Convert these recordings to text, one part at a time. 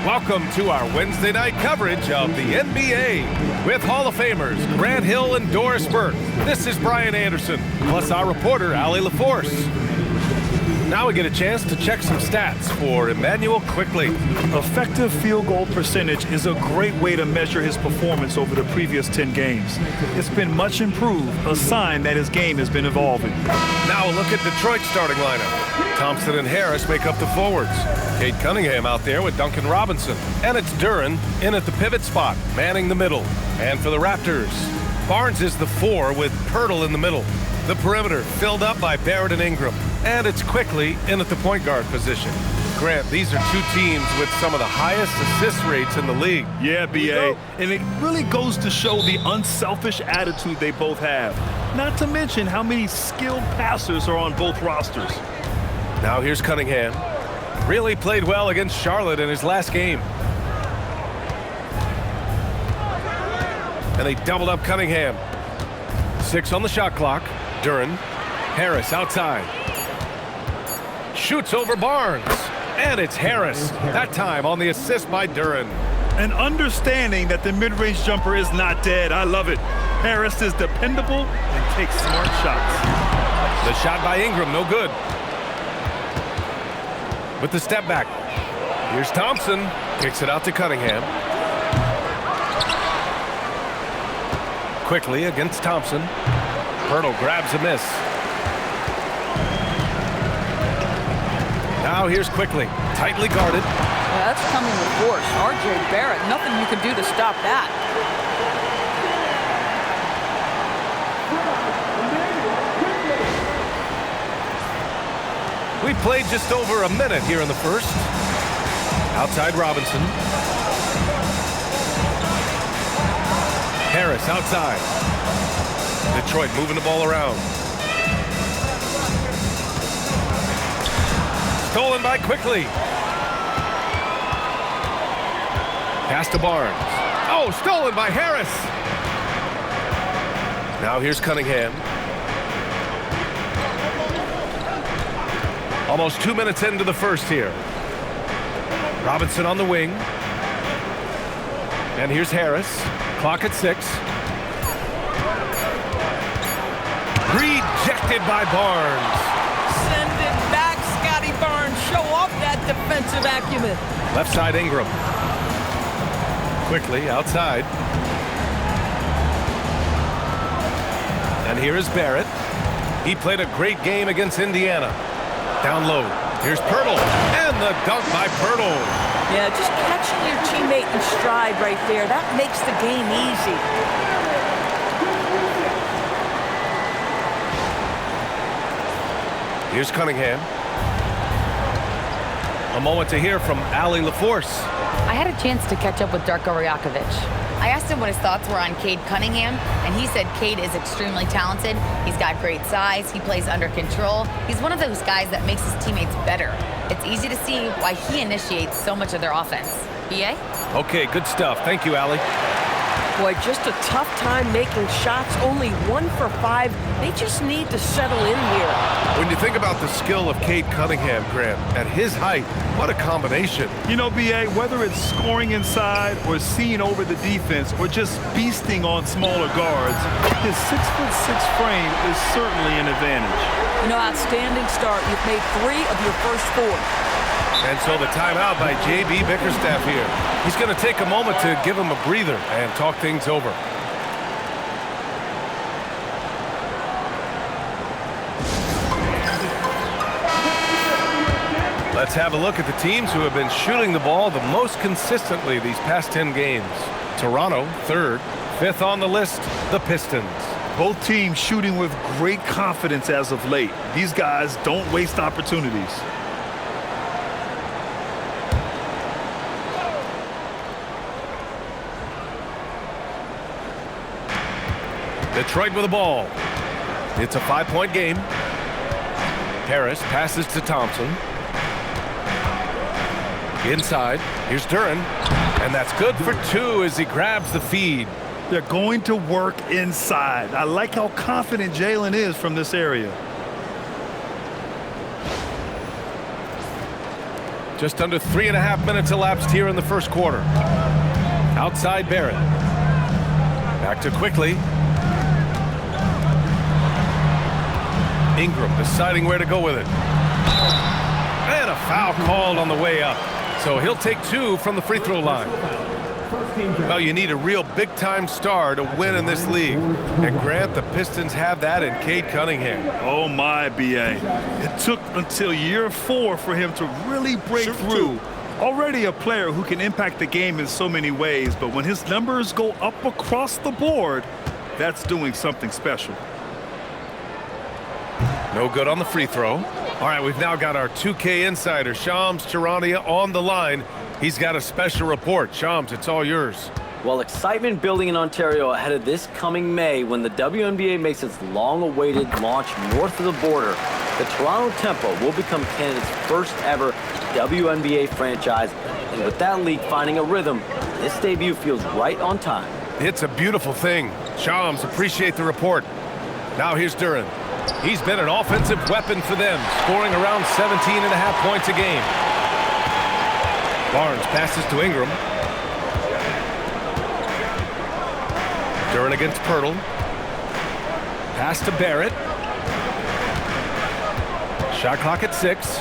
Welcome to our Wednesday night coverage of the NBA with Hall of Famers Grant Hill and Doris Burke. This is Brian Anderson, plus our reporter, Allie LaForce. Now we get a chance to check some stats for Emmanuel quickly. Effective field goal percentage is a great way to measure his performance over the previous 10 games. It's been much improved, a sign that his game has been evolving. Now a look at Detroit's starting lineup. Thompson and Harris make up the forwards. Cade Cunningham out there with Duncan Robinson. And it's Duren in at the pivot spot, manning the middle. And for the Raptors, Barnes is the 4 with Pirtle in the middle. The perimeter filled up by Barrett and Ingram. And it's Quickly in at the point guard position. Grant, these are two teams with some of the highest assist rates in the league. Yeah, B.A. And it really goes to show the unselfish attitude they both have. Not to mention how many skilled passers are on both rosters. Now here's Cunningham. Really played well against Charlotte in his last game. And they doubled up Cunningham. 6 on the shot clock. Duren. Harris outside. Shoots over Barnes. And it's Harris. That time on the assist by Duren. An understanding that the mid-range jumper is not dead. I love it. Harris is dependable and takes smart shots. The shot by Ingram, no good. With the step back. Here's Thompson. Kicks it out to Cunningham. Quickly against Thompson. Pirtle grabs a miss. Now here's Quickly. Tightly guarded. Yeah, that's coming with force. RJ Barrett, nothing you can do to stop that. We played just over a minute here in the first. Outside Robinson. Harris outside. Detroit moving the ball around. Stolen by Quickly. Pass to Barnes. Oh, stolen by Harris. Now here's Cunningham. Almost 2 minutes into the first here. Robinson on the wing. And here's Harris. Clock at 6. Rejected by Barnes. Send it back, Scottie Barnes. Show off that defensive acumen. Left side Ingram. Quickly outside. And here is Barrett. He played a great game against Indiana. Down low. Here's Pirtle. And the dunk by Pirtle. Yeah, just catching your teammate in stride right there. That makes the game easy. Here's Cunningham. A moment to hear from Allie LaForce. I had a chance to catch up with Darko Rajakovic. I asked him what his thoughts were on Cade Cunningham, and he said Cade is extremely talented. He's got great size. He plays under control. He's one of those guys that makes his teammates better. It's easy to see why he initiates so much of their offense. BA? Okay, good stuff. Thank you, Allie. Boy, just a tough time making shots. Only 1 for 5. They just need to settle in here. When you think about the skill of Cade Cunningham, Grant, at his height, what a combination. You know, B.A., whether it's scoring inside or seeing over the defense or just beasting on smaller guards, his 6'6" frame is certainly an advantage. You know, outstanding start. You've made 3 of your first 4. And so the timeout by J.B. Bickerstaff here. He's going to take a moment to give him a breather and talk things over. Let's have a look at the teams who have been shooting the ball the most consistently these past 10 games. Toronto, 3rd. 5th on the list, the Pistons. Both teams shooting with great confidence as of late. These guys don't waste opportunities. Detroit with the ball. It's a 5-point game. Harris passes to Thompson. Inside. Here's Duren. And that's good for 2 as he grabs the feed. They're going to work inside. I like how confident Jalen is from this area. Just under 3.5 minutes elapsed here in the first quarter. Outside Barrett. Back to quickly. Ingram deciding where to go with it. And a foul called on the way up. So he'll take 2 from the free throw line. Well, you need a real big-time star to win in this league. And Grant, the Pistons have that in Cade Cunningham. Oh, my, B.A. It took until year 4 for him to really break through. Already a player who can impact the game in so many ways, but when his numbers go up across the board, that's doing something special. No good on the free throw. All right, we've now got our 2K insider, Shams Charania, on the line. He's got a special report. Shams, it's all yours. Well, excitement building in Ontario ahead of this coming May when the WNBA makes its long-awaited launch north of the border. The Toronto Tempo will become Canada's first ever WNBA franchise, and with that league finding a rhythm, this debut feels right on time. It's a beautiful thing. Shams, appreciate the report. Now here's Duren. He's been an offensive weapon for them, scoring around 17.5 points a game. Barnes passes to Ingram. Duren against Pirtle. Pass to Barrett. Shot clock at 6.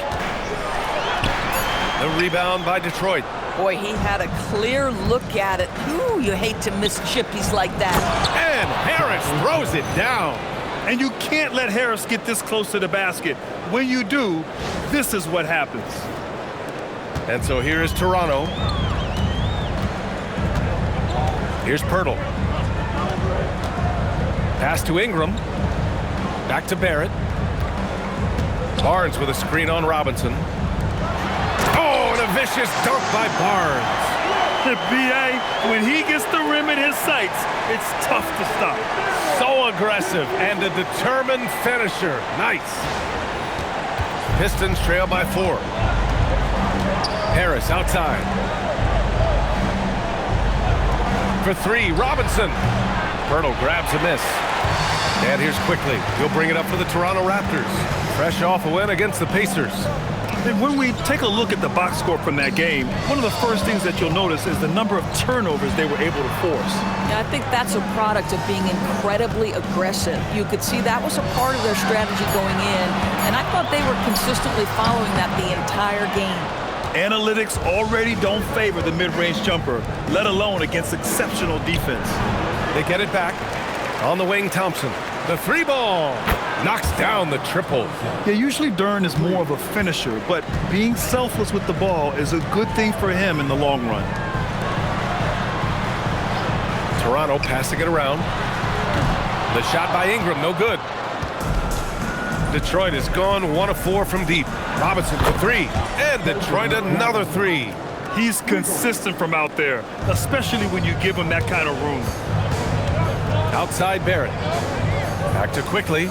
The rebound by Detroit. Boy, he had a clear look at it. Ooh, you hate to miss chippies like that. And Harris throws it down. And you can't let Harris get this close to the basket. When you do, this is what happens. And so here is Toronto. Here's Pirtle. Pass to Ingram. Back to Barrett. Barnes with a screen on Robinson. Oh, and a vicious dunk by Barnes. B.A., when he gets the rim in his sights, it's tough to stop. So aggressive and a determined finisher. Nice. Pistons trail by 4. Harris outside. For 3, Robinson. Pirtle grabs a miss. And here's quickly. He'll bring it up for the Toronto Raptors. Fresh off a win against the Pacers. And when we take a look at the box score from that game, one of the first things that you'll notice is the number of turnovers they were able to force. Yeah, I think that's a product of being incredibly aggressive. You could see that was a part of their strategy going in, and I thought they were consistently following that the entire game. Analytics already don't favor the mid-range jumper, let alone against exceptional defense. They get it back. On the wing, Thompson. The 3-ball. Knocks down the triple. Yeah, usually Duren is more of a finisher, but being selfless with the ball is a good thing for him in the long run. Toronto passing it around. The shot by Ingram, no good. Detroit has gone 1 of 4 from deep. Robinson for 3. And Detroit another 3. He's consistent from out there, especially when you give him that kind of room. Outside Barrett. Back to quickly.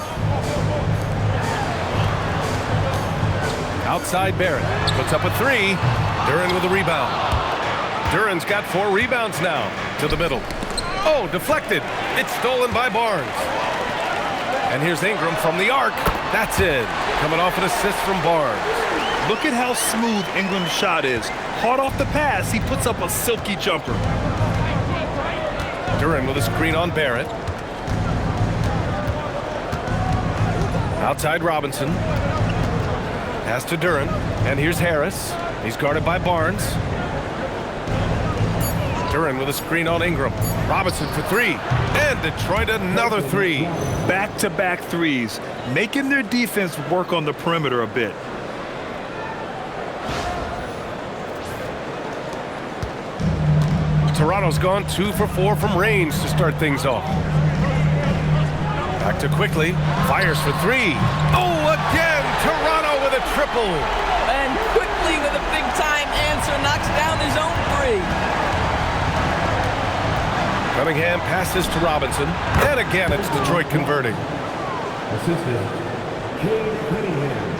Outside Barrett. Puts up a 3. Duren with a rebound. Duren's got 4 rebounds now. To the middle. Oh, deflected. It's stolen by Barnes. And here's Ingram from the arc. That's it. Coming off an assist from Barnes. Look at how smooth Ingram's shot is. Hard off the pass, he puts up a silky jumper. Duren with a screen on Barrett. Outside Robinson. Pass to Duren. And here's Harris. He's guarded by Barnes. Duren with a screen on Ingram. Robinson for 3. And Detroit another 3. Back-to-back threes, making their defense work on the perimeter a bit. Toronto's gone 2 for 4 from range to start things off. Back to quickly. Fires for 3. Oh, again! Toronto with a triple. And quickly with a big-time answer, knocks down his own 3. Cunningham passes to Robinson. And again, it's Detroit converting. Assistant, Cade Cunningham.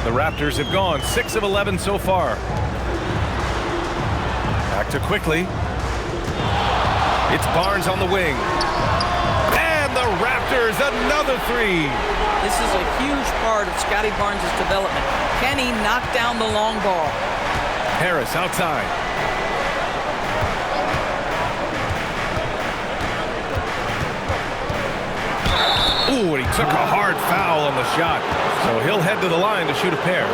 The Raptors have gone 6 of 11 so far. Back to quickly. It's Barnes on the wing. And the Raptors fires another three. This is a huge part of Scottie Barnes' development. Can he knock down the long ball? Harris outside. Ooh, and he took a hard foul on the shot. So he'll head to the line to shoot a pair.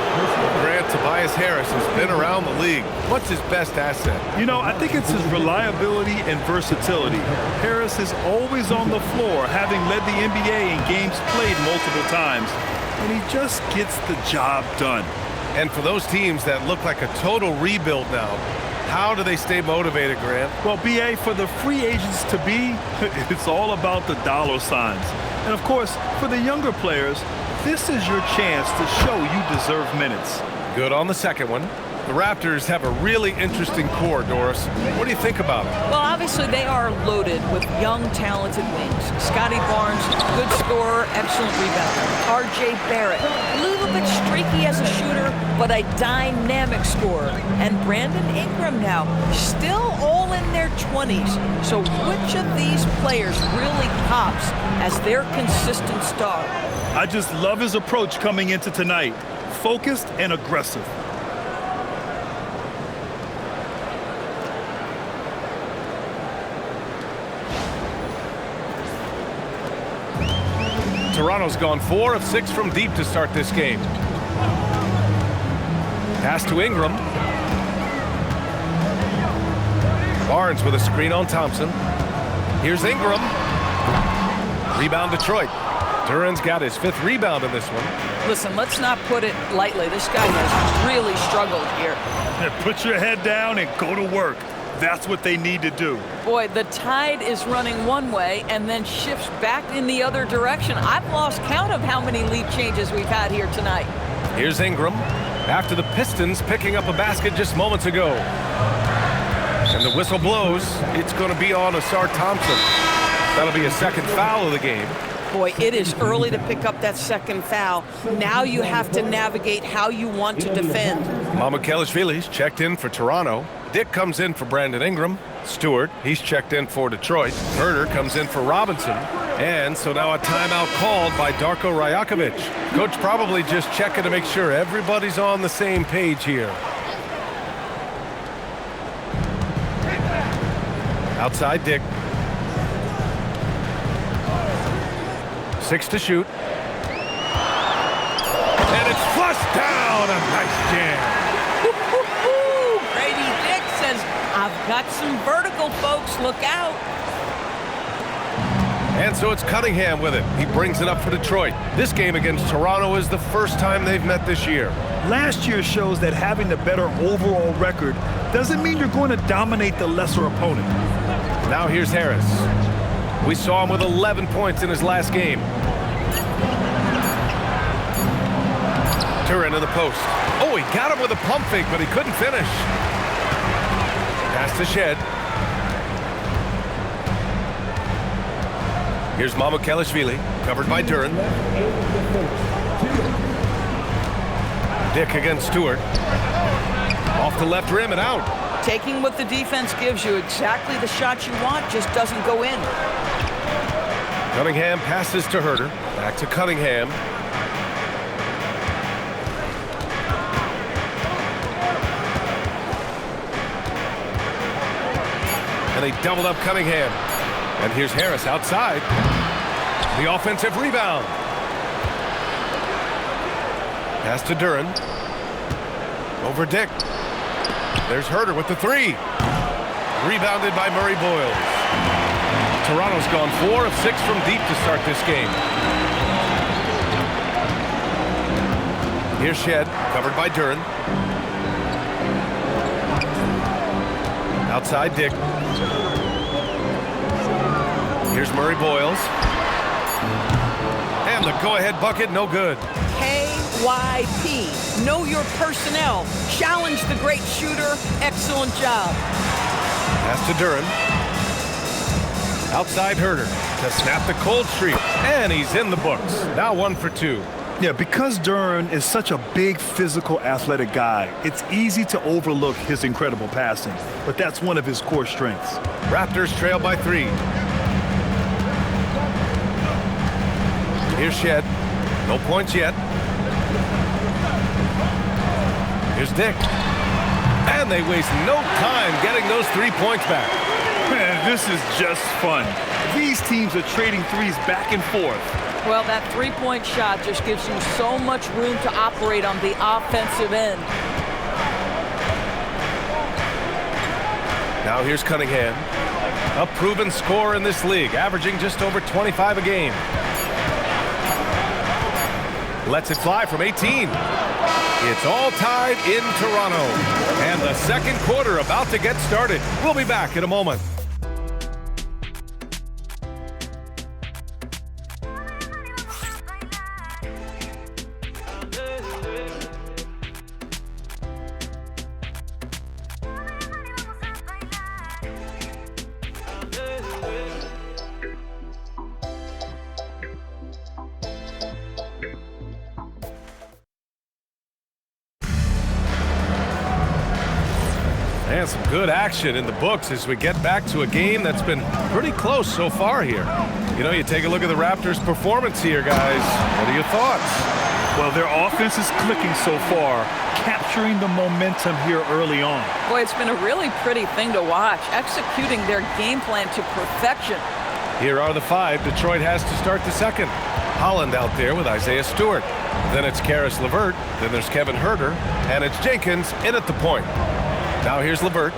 Grant, Tobias Harris has been around the league. What's his best asset? You know, I think it's his reliability and versatility. Harris is always on the floor, having led the NBA in games played multiple times. And he just gets the job done. And for those teams that look like a total rebuild now, how do they stay motivated, Grant? Well, BA, for the free agents to be, it's all about the dollar signs. And of course, for the younger players, this is your chance to show you deserve minutes. Good on the second one. The Raptors have a really interesting core, Doris. What do you think about it? Well, obviously they are loaded with young, talented wings. Scottie Barnes, good scorer, excellent rebounder. RJ Barrett, a little bit streaky as a shooter, but a dynamic scorer. And Brandon Ingram now, still all in their 20s. So which of these players really pops as their consistent star? I just love his approach coming into tonight. Focused and aggressive. Toronto's gone 4 of 6 from deep to start this game. Pass to Ingram. Barnes with a screen on Thompson. Here's Ingram. Rebound Detroit. Duran's got his 5th rebound in this one. Listen, let's not put it lightly. This guy has really struggled here. Put your head down and go to work. That's what they need to do. Boy, the tide is running one way and then shifts back in the other direction. I've lost count of how many lead changes we've had here tonight. Here's Ingram after the Pistons picking up a basket just moments ago. And the whistle blows. It's going to be on Ausar Thompson. That'll be a second foul of the game. Boy, it is early to pick up that second foul. Now you have to navigate how you want to defend. Mamukelashvili's checked in for Toronto. Dick comes in for Brandon Ingram. Stewart, he's checked in for Detroit. Herder comes in for Robinson. And so now a timeout called by Darko Rajakovic. Coach probably just checking to make sure everybody's on the same page here. Outside Dick. 6 to shoot. And it's flushed down. A nice jam. Brady Dick says, I've got some vertical, folks. Look out. And so it's Cunningham with it. He brings it up for Detroit. This game against Toronto is the first time they've met this year. Last year shows that having the better overall record doesn't mean you're going to dominate the lesser opponent. Now here's Harris. We saw him with 11 points in his last game. Duran in the post. Oh, he got him with a pump fake, but he couldn't finish. Pass to Shed. Here's Mamukelashvili, covered by Duran. Dick against Stewart. Off the left rim and out. Taking what the defense gives you, exactly the shot you want, just doesn't go in. Cunningham passes to Herder. Back to Cunningham. And they doubled up Cunningham. And here's Harris outside. The offensive rebound. Pass to Duran. Over Dick. There's Herder with the 3. Rebounded by Murray Boyles. Toronto's gone 4 of 6 from deep to start this game. Here's Shed, covered by Duran. Outside Dick. Here's Murray Boyles. And the go-ahead bucket, no good. KYP, know your personnel. Challenge the great shooter. Excellent job. Pass to Duran. Outside Herder to snap the cold streak. And he's in the books. Now 1 for 2. Yeah, because Duran is such a big, physical, athletic guy, it's easy to overlook his incredible passing. But that's one of his core strengths. Raptors trail by 3. Here's Shed. No points yet. Here's Dick. And they waste no time getting those 3 points back. Man, this is just fun. These teams are trading threes back and forth. Well, that three-point shot just gives you so much room to operate on the offensive end. Now here's Cunningham, a proven scorer in this league, averaging just over 25 a game. Lets it fly from 18. It's all tied in Toronto. And the second quarter about to get started. We'll be back in a moment. And some good action in the books as we get back to a game that's been pretty close so far here. You know, you take a look at the Raptors' performance here, guys. What are your thoughts? Well, their offense is clicking so far, capturing the momentum here early on. Boy, it's been a really pretty thing to watch, executing their game plan to perfection. Here are the 5 Detroit has to start the second. Holland out there with Isaiah Stewart. Then it's Karis LeVert. Then there's Kevin Huerter. And it's Jenkins in at the point. Now here's LeVert.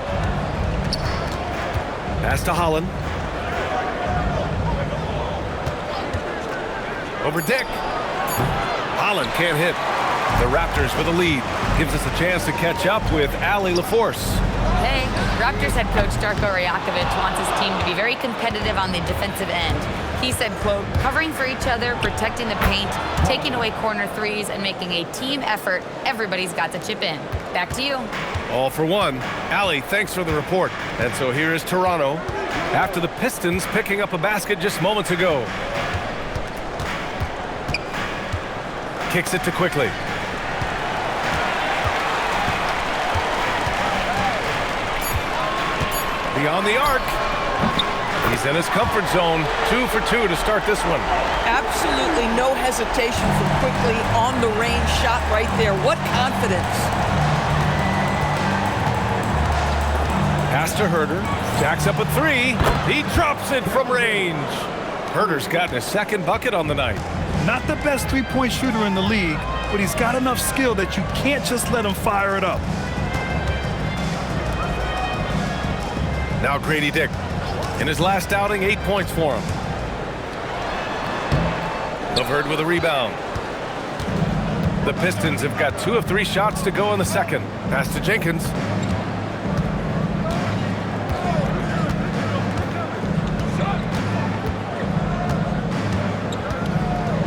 Pass to Holland. Over Dick. Holland can't hit. The Raptors with a lead. Gives us a chance to catch up with Allie LaForce. Hey, Raptors head coach Darko Rajakovic wants his team to be very competitive on the defensive end. He said, quote, covering for each other, protecting the paint, taking away corner threes, and making a team effort. Everybody's got to chip in. Back to you. All for one. Allie, thanks for the report. And so here is Toronto after the Pistons picking up a basket just moments ago. Kicks it to Quickly. Beyond the arc. He's in his comfort zone. 2 for 2 to start this one. Absolutely no hesitation from Quickly on the range shot right there. What confidence. Pass to Huerter. Jacks up a 3. He drops it from range. Huerter's gotten his second bucket on the night. Not the best three-point shooter in the league, but he's got enough skill that you can't just let him fire it up. Now Grady Dick. In his last outing, 8 points for him. LeVert with a rebound. The Pistons have got 2 of 3 shots to go in the second. Pass to Jenkins.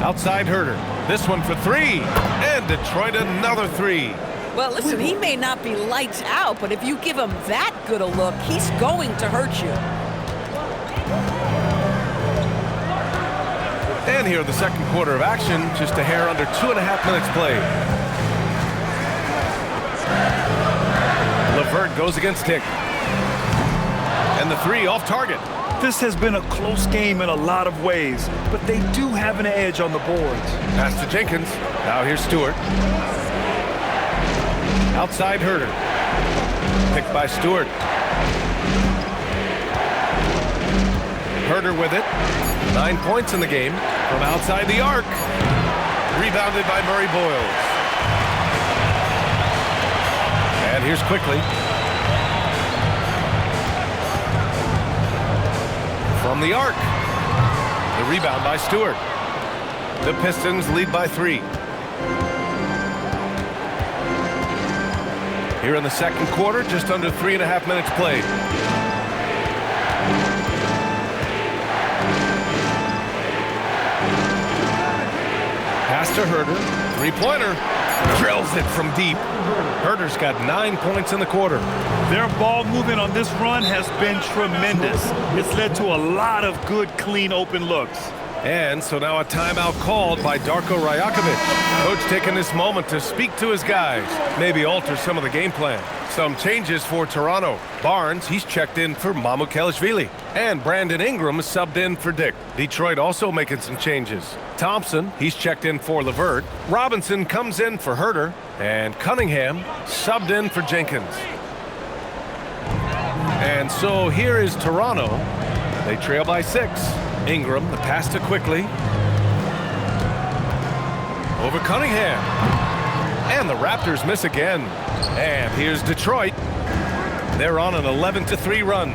Outside Huerter. This one for 3. And Detroit another 3. Well, listen, he may not be lights out, but if you give him that good a look, he's going to hurt you. And here the second quarter of action, just a hair under 2.5 minutes played. LeVert goes against Dick. And the 3 off target. This has been a close game in a lot of ways, but they do have an edge on the boards. Pass to Jenkins. Now here's Stewart. Outside Huerter. Picked by Stewart. Huerter with it. 9 points in the game from outside the arc. Rebounded by Murray Boyles. And here's Quickly. From the arc. The rebound by Stewart. The Pistons lead by 3. Here in the second quarter, just under 3.5 minutes played. Pass to Huerter. 3-pointer. Drills it from deep. Huerter's got 9 points in the quarter. Their ball movement on this run has been tremendous. It's led to a lot of good, clean, open looks. And so now a timeout called by Darko Rajakovic. Coach taking this moment to speak to his guys, maybe alter some of the game plan. Some changes for Toronto. Barnes, he's checked in for Mamukelashvili. And Brandon Ingram is subbed in for Dick. Detroit also making some changes. Thompson, he's checked in for LeVert. Robinson comes in for Herter. And Cunningham subbed in for Jenkins. And so here is Toronto. They trail by 6. Ingram, the pass to Quickly. Over Cunningham. And the Raptors miss again. And here's Detroit. They're on an 11-3 run.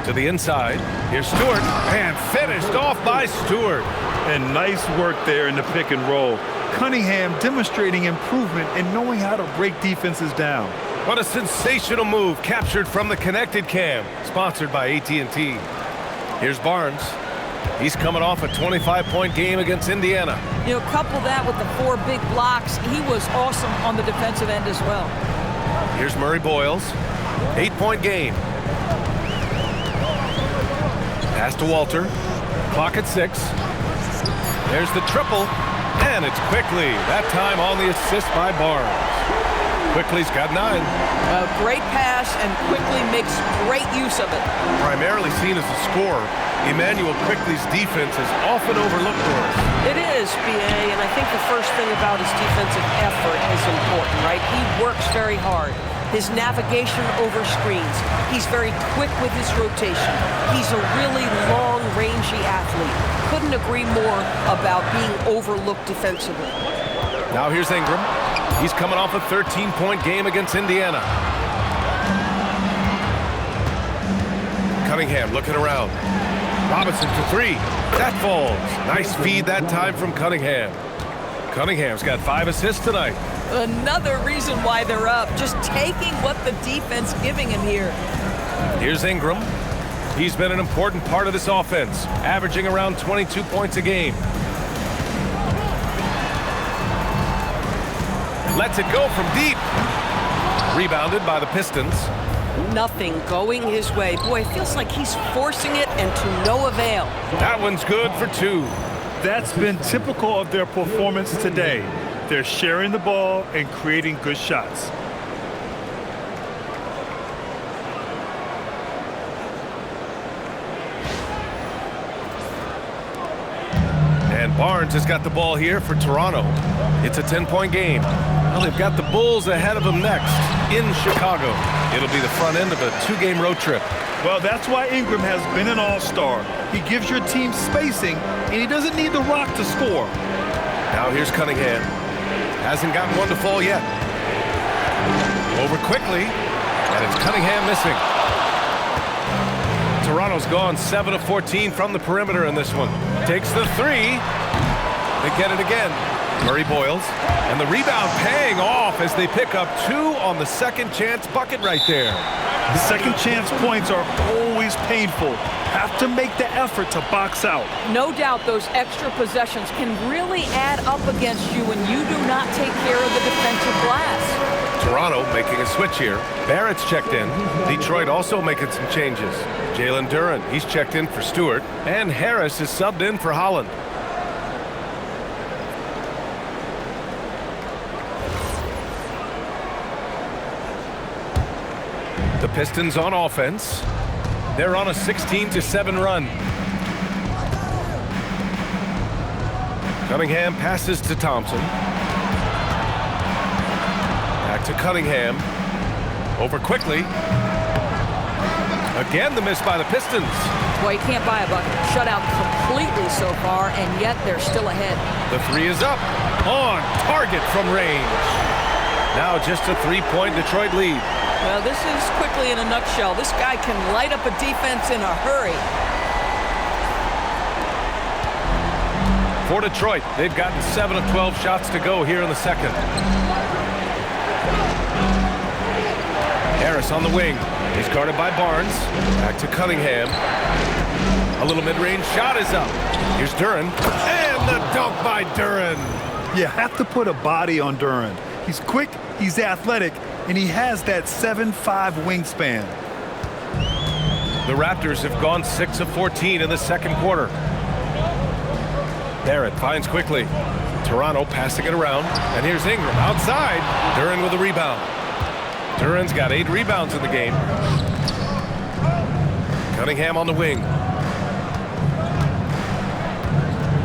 To the inside. Here's Stewart. And finished off by Stewart. And nice work there in the pick and roll. Cunningham demonstrating improvement in knowing how to break defenses down. What a sensational move captured from the connected cam, sponsored by AT&T. Here's Barnes. He's coming off a 25-point game against Indiana. You know, couple that with the 4 big blocks. He was awesome on the defensive end as well. Here's Murray Boyles. 8-point game. Pass to Walter. Clock at 6. There's the triple. And it's Quickly. That time on the assist by Barnes. Quickly's got 9. A great pass, and Quickly makes great use of it. Primarily seen as a scorer, Emmanuel Quickly's defense is often overlooked for us. It is, BA, and I think the first thing about his defensive effort is important, right? He works very hard. His navigation over screens. He's very quick with his rotation. He's a really long, rangy athlete. Couldn't agree more about being overlooked defensively. Now here's Ingram. He's coming off a 13-point game against Indiana. Cunningham looking around. Robinson for 3. That falls. Nice feed that time from Cunningham. Cunningham's got 5 assists tonight. Another reason why they're up. Just taking what the defense giving him here. Here's Ingram. He's been an important part of this offense, averaging around 22 points a game. Lets it go from deep. Rebounded by the Pistons. Nothing going his way. Boy, it feels like he's forcing it and to no avail. That one's good for 2. That's been typical of their performance today. They're sharing the ball and creating good shots. And Barnes has got the ball here for Toronto. It's a 10-point game. Well, they've got the Bulls ahead of them next in Chicago. It'll be the front end of a 2-game road trip. Well, that's why Ingram has been an all-star. He gives your team spacing, and he doesn't need the rock to score. Now here's Cunningham. Hasn't gotten one to fall yet. Over Quickly, and it's Cunningham missing. Toronto's gone 7 of 14 from the perimeter in this one. Takes the 3. They get it again. Murray Boyles, and the rebound paying off as they pick up 2 on the second chance bucket right there. The second chance points are always painful. Have to make the effort to box out. No doubt those extra possessions can really add up against you when you do not take care of the defensive glass. Toronto making a switch here. Barrett's checked in. Detroit also making some changes. Jalen Duren, he's checked in for Stewart. And Harris is subbed in for Holland. The Pistons on offense. They're on a 16-7 run. Cunningham passes to Thompson. Back to Cunningham. Over Quickly. Again, the miss by the Pistons. Well, you can't buy a bucket. Shut out completely so far, and yet they're still ahead. The 3 is up. On target from range. Now just a 3-point Detroit lead. Well, this is Quickly in a nutshell. This guy can light up a defense in a hurry. For Detroit, they've gotten 7 of 12 shots to go here in the second. Harris on the wing. He's guarded by Barnes. Back to Cunningham. A little mid-range shot is up. Here's Duren. And the dunk by Duren. You have to put a body on Duren. He's quick, he's athletic, and he has that 7'5" wingspan. The Raptors have gone 6 of 14 in the second quarter. Barrett finds quickly. Toronto passing it around. And here's Ingram outside. Duren with a rebound. Duren's got 8 rebounds in the game. Cunningham on the wing.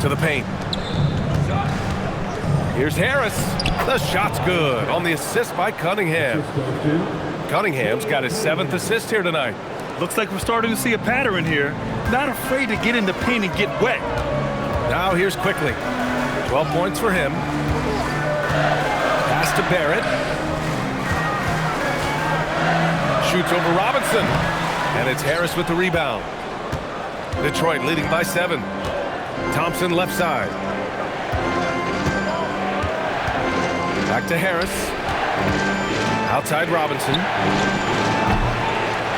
To the paint. Here's Harris. The shot's good on the assist by Cunningham. Cunningham's got his 7th assist here tonight. Looks like we're starting to see a pattern here. Not afraid to get in the paint and get wet. Now here's quickly. 12 points for him. Pass to Barrett. Shoots over Robinson. And it's Harris with the rebound. Detroit leading by 7. Thompson left side. Back to Harris. Outside Robinson.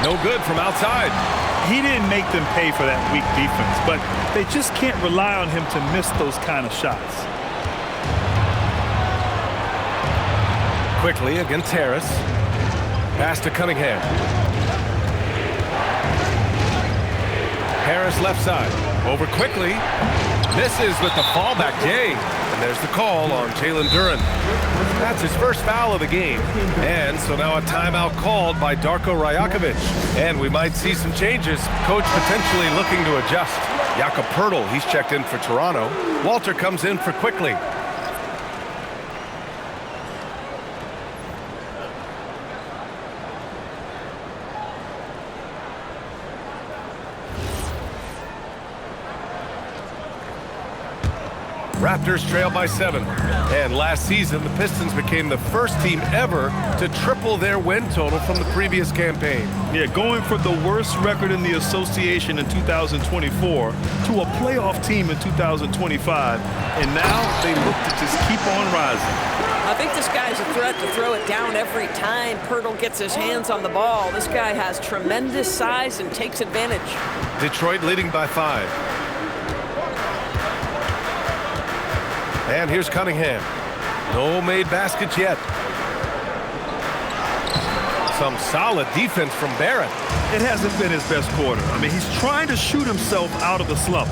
No good from outside. He didn't make them pay for that weak defense, but they just can't rely on him to miss those kind of shots. Quickly against Harris. Pass to Cunningham. Harris left side. Over quickly. Misses with the fallback Jay. And there's the call on Jalen Duren. That's his first foul of the game. And so now a timeout called by Darko Rajakovic. And we might see some changes. Coach potentially looking to adjust. Jakob Poeltl, he's checked in for Toronto. Walter comes in for Quickly. Raptors trail by 7. And last season, the Pistons became the first team ever to triple their win total from the previous campaign. Yeah, going from the worst record in the association in 2024 to a playoff team in 2025. And now they look to just keep on rising. I think this guy's a threat to throw it down every time Poeltl gets his hands on the ball. This guy has tremendous size and takes advantage. Detroit leading by 5. And here's Cunningham. No made baskets yet. Some solid defense from Barrett. It hasn't been his best quarter. I mean, he's trying to shoot himself out of the slump.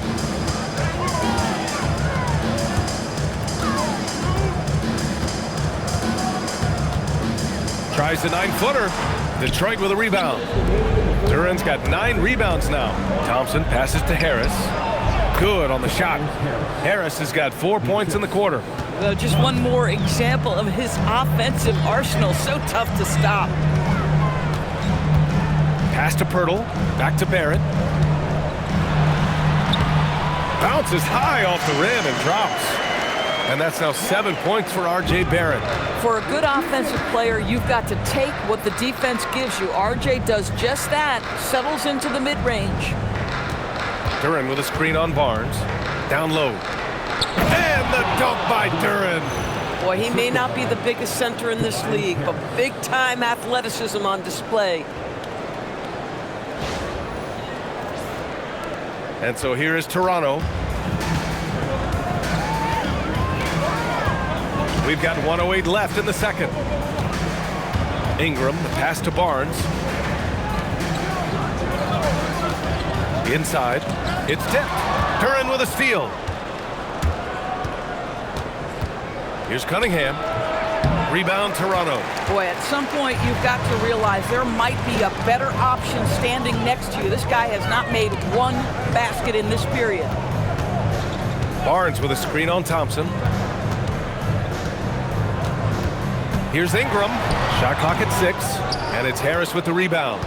Tries the 9-footer. Detroit with a rebound. Duren's got 9 rebounds now. Thompson passes to Harris. Good on the shot. Harris has got 4 points in the quarter. Just one more example of his offensive arsenal. So tough to stop. Pass to Poeltl. Back to Barrett. Bounces high off the rim and drops. And that's now 7 points for RJ Barrett. For a good offensive player, you've got to take what the defense gives you. RJ does just that. Settles into the mid-range. Duren with a screen on Barnes. Down low. And the dunk by Duren. Boy, he may not be the biggest center in this league, but big-time athleticism on display. And so here is Toronto. We've got 1:08 left in the second. Ingram, the pass to Barnes. Inside. It's tipped. Duren with a steal. Here's Cunningham. Rebound Toronto. Boy, at some point you've got to realize there might be a better option standing next to you. This guy has not made one basket in this period. Barnes with a screen on Thompson. Here's Ingram. Shot clock at 6. And it's Harris with the rebound.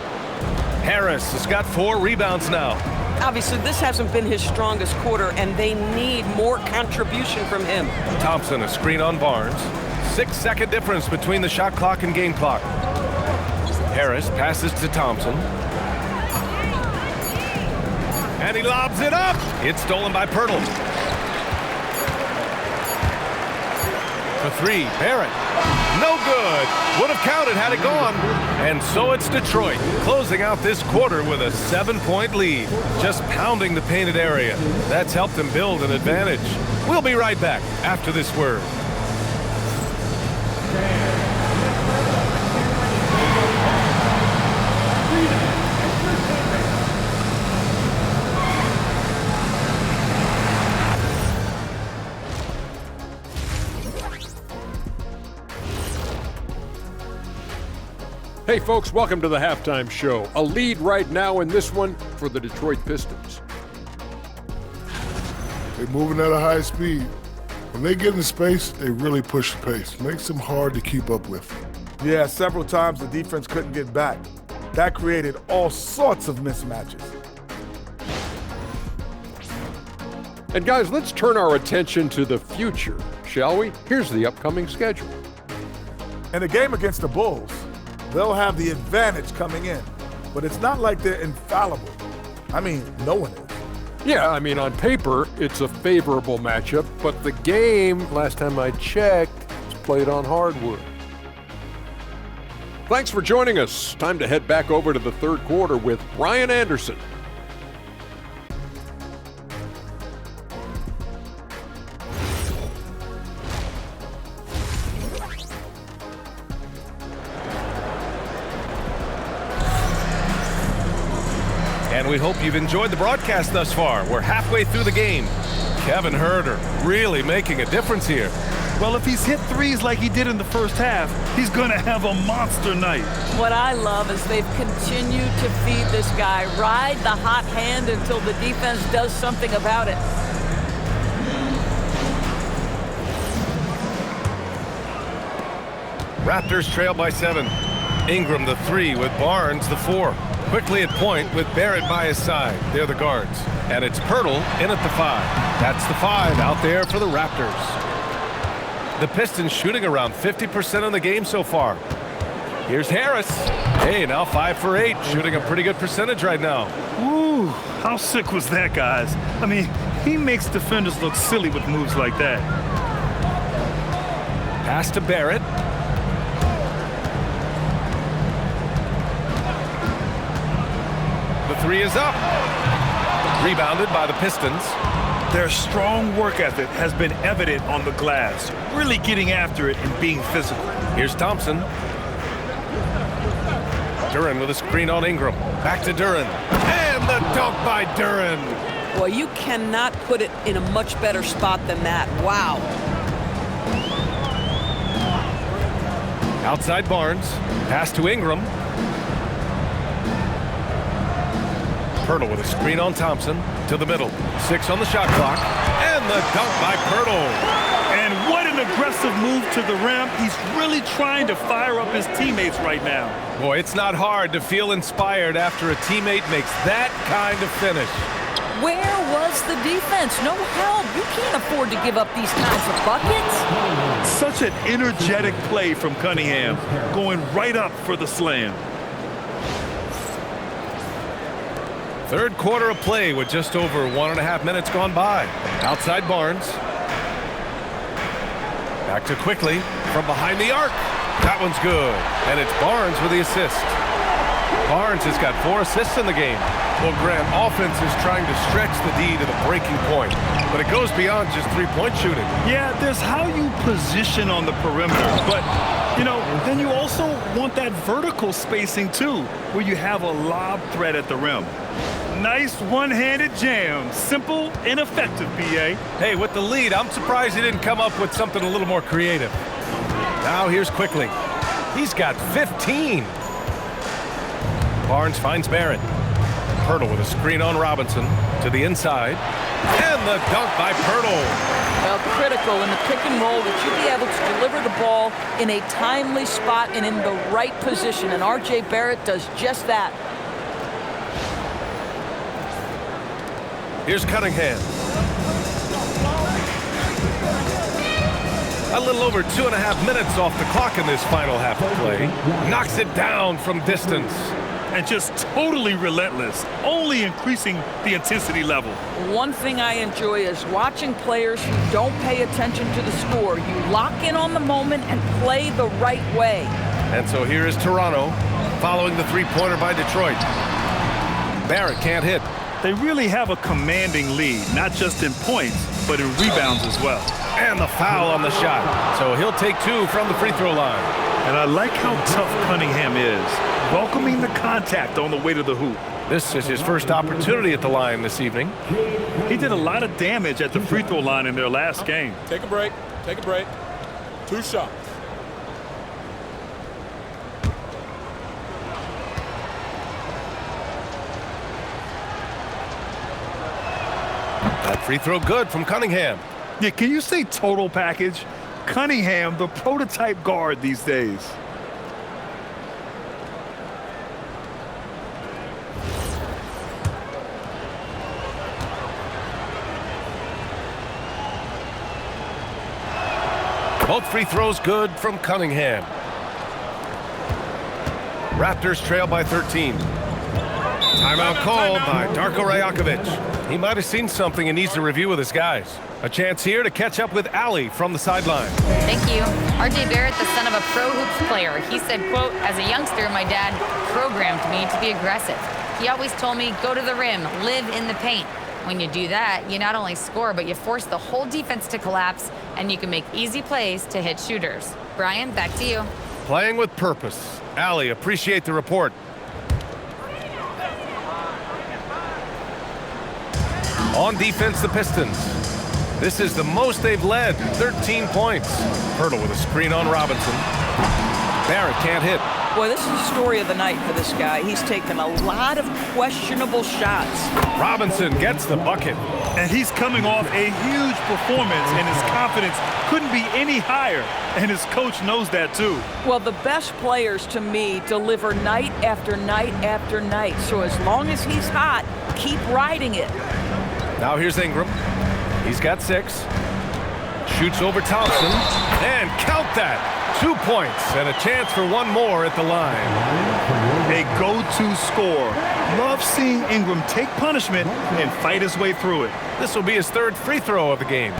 Harris has got 4 rebounds now. Obviously, this hasn't been his strongest quarter, and they need more contribution from him. Thompson, a screen on Barnes. 6-second difference between the shot clock and game clock. Harris passes to Thompson. And he lobs it up. It's stolen by Poeltl. For 3, Barrett. No good. Would have counted had it gone. And so it's Detroit closing out this quarter with a 7-point lead. Just pounding the painted area. That's helped them build an advantage. We'll be right back after this word. Hey folks, welcome to the halftime show. A lead right now in this one for the Detroit Pistons. They're moving at a high speed. When they get in space, they really push the pace. Makes them hard to keep up with. Yeah, several times the defense couldn't get back. That created all sorts of mismatches. And guys, let's turn our attention to the future, shall we? Here's the upcoming schedule. In the game against the Bulls, they'll have the advantage coming in, but it's not like they're infallible. I mean, no one is. Yeah, I mean, on paper, it's a favorable matchup, but the game, last time I checked, is played on hardwood. Thanks for joining us. Time to head back over to the third quarter with Brian Anderson. And we hope you've enjoyed the broadcast thus far. We're halfway through the game. Kevin Huerter really making a difference here. Well, if he's hit threes like he did in the first half, he's going to have a monster night. What I love is they've continued to feed this guy. Ride the hot hand until the defense does something about it. Raptors trail by 7. Ingram the 3 with Barnes the 4. Quickly at point with Barrett by his side. They're the guards. And it's Pirtle in at the 5. That's the 5 out there for the Raptors. The Pistons shooting around 50% in the game so far. Here's Harris. Hey, now 5 for 8. Shooting a pretty good percentage right now. Ooh, how sick was that, guys? I mean, he makes defenders look silly with moves like that. Pass to Barrett. The 3 is up. Rebounded by the Pistons. Their strong work ethic has been evident on the glass, really getting after it and being physical. Here's Thompson. Duren with a screen on Ingram. Back to Duren. And the dunk by Duren. Boy, you cannot put it in a much better spot than that. Wow. Outside Barnes. Pass to Ingram. Pirtle with a screen on Thompson. To the middle. 6 on the shot clock. And the dunk by Pirtle. And what an aggressive move to the rim. He's really trying to fire up his teammates right now. Boy, it's not hard to feel inspired after a teammate makes that kind of finish. Where was the defense? No help. You can't afford to give up these kinds of buckets. Such an energetic play from Cunningham, going right up for the slam. Third quarter of play with just over 1.5 minutes gone by. Outside Barnes. Back to Quickly from behind the arc. That one's good. And it's Barnes with the assist. Barnes has got 4 assists in the game. Well, Grant, offense is trying to stretch the D to the breaking point, but it goes beyond just three-point shooting. Yeah, there's how you position on the perimeter, but, you know, then you also want that vertical spacing, too, where you have a lob threat at the rim. Nice one-handed jam. Simple and effective, B.A. Hey, with the lead, I'm surprised he didn't come up with something a little more creative. Now here's Quickly. He's got 15. Barnes finds Barrett. Pirtle with a screen on Robinson to the inside. And the dunk by Pirtle. Well, critical in the pick and roll that you be able to deliver the ball in a timely spot and in the right position. And RJ Barrett does just that. Here's Cunningham. A little over 2.5 minutes off the clock in this final half of play. Knocks it down from distance. And just totally relentless, only increasing the intensity level. One thing I enjoy is watching players who don't pay attention to the score. You lock in on the moment and play the right way. And so here is Toronto following the three-pointer by Detroit. Barrett can't hit. They really have a commanding lead, not just in points, but in rebounds as well. And the foul on the shot. So he'll take 2 from the free throw line. And I like how tough Cunningham is, welcoming the contact on the way to the hoop. This is his first opportunity at the line this evening. He did a lot of damage at the free throw line in their last game. Take a break. Take a break. 2 shots. That free throw good from Cunningham. Yeah, can you say total package? Cunningham, the prototype guard these days. Both free throws good from Cunningham. Raptors trail by 13. Timeout called by Darko Rajakovic. He might have seen something and needs to review with his guys. A chance here to catch up with Ali from the sideline. Thank you. RJ Barrett, the son of a pro hoops player. He said, quote, as a youngster, my dad programmed me to be aggressive. He always told me, go to the rim, live in the paint. When you do that, you not only score, but you force the whole defense to collapse, and you can make easy plays to hit shooters. Brian, back to you. Playing with purpose. Ali, appreciate the report. On defense, the Pistons. This is the most they've led, 13 points. Pirtle with a screen on Robinson. Barrett can't hit. Boy, this is the story of the night for this guy. He's taken a lot of questionable shots. Robinson gets the bucket. And he's coming off a huge performance, and his confidence couldn't be any higher. And his coach knows that, too. Well, the best players, to me, deliver night after night after night. So as long as he's hot, keep riding it. Now here's Ingram. He's got 6. Shoots over Thompson. And count that. 2 points and a chance for one more at the line. A go-to score. Love seeing Ingram take punishment and fight his way through it. This will be his 3rd free throw of the game.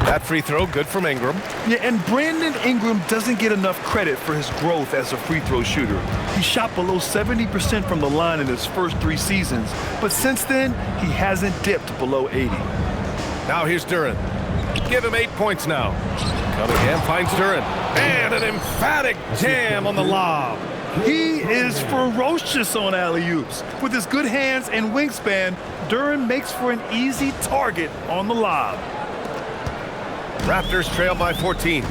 That free throw good from Ingram. Yeah, and Brandon Ingram doesn't get enough credit for his growth as a free throw shooter. He shot below 70% from the line in his first 3 seasons, but since then, he hasn't dipped below 80. Now here's Duren. Give him 8 points now. Cunningham finds Duren. And an emphatic jam on the lob. He is ferocious on alley-oops. With his good hands and wingspan, Duren makes for an easy target on the lob. Raptors trail by 14.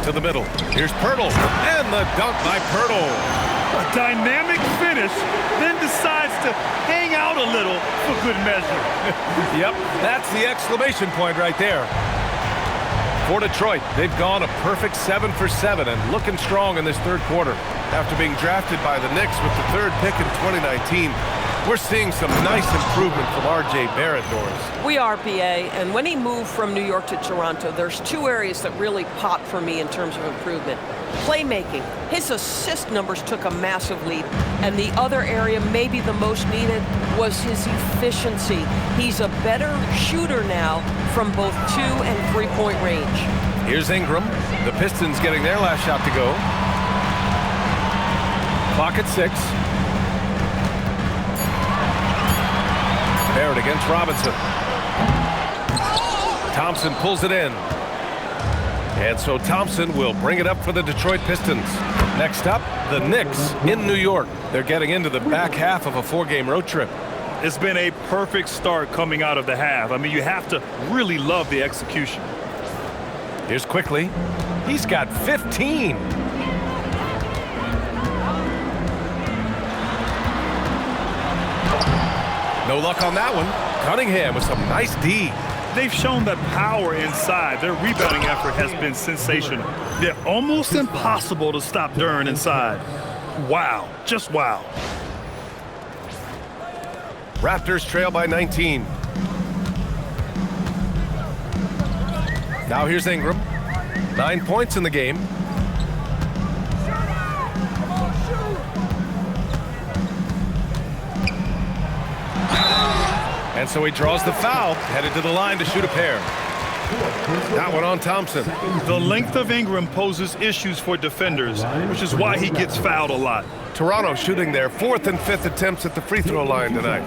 To the middle. Here's Pirtle. And the dunk by Pirtle. A dynamic finish, then decides to hang out a little for good measure. Yep, that's the exclamation point right there. For Detroit, they've gone a perfect 7 for 7 and looking strong in this 3rd quarter. After being drafted by the Knicks with the 3rd pick in 2019, we're seeing some nice improvement from RJ Barrett, Doris. We are, PA, and when he moved from New York to Toronto, there's 2 areas that really popped for me in terms of improvement. Playmaking. His assist numbers took a massive leap, and the other area, maybe the most needed, was his efficiency. He's a better shooter now from both 2- and 3-point range. Here's Ingram. The Pistons getting their last shot to go. Clock at 6. Barrett against Robinson. Thompson pulls it in. And so Thompson will bring it up for the Detroit Pistons. Next up, the Knicks in New York. They're getting into the back half of a 4-game road trip. It's been a perfect start coming out of the half. I mean, you have to really love the execution. Here's Quickly. He's got 15. No luck on that one. Cunningham with some nice D. They've shown that power inside. Their rebounding effort has been sensational. They're almost impossible to stop Duren inside. Wow, just wow. Raptors trail by 19. Now here's Ingram. 9 points in the game. And so he draws the foul, headed to the line to shoot a pair. That one on Thompson. The length of Ingram poses issues for defenders, which is why he gets fouled a lot. Toronto shooting their 4th and 5th attempts at the free throw line tonight.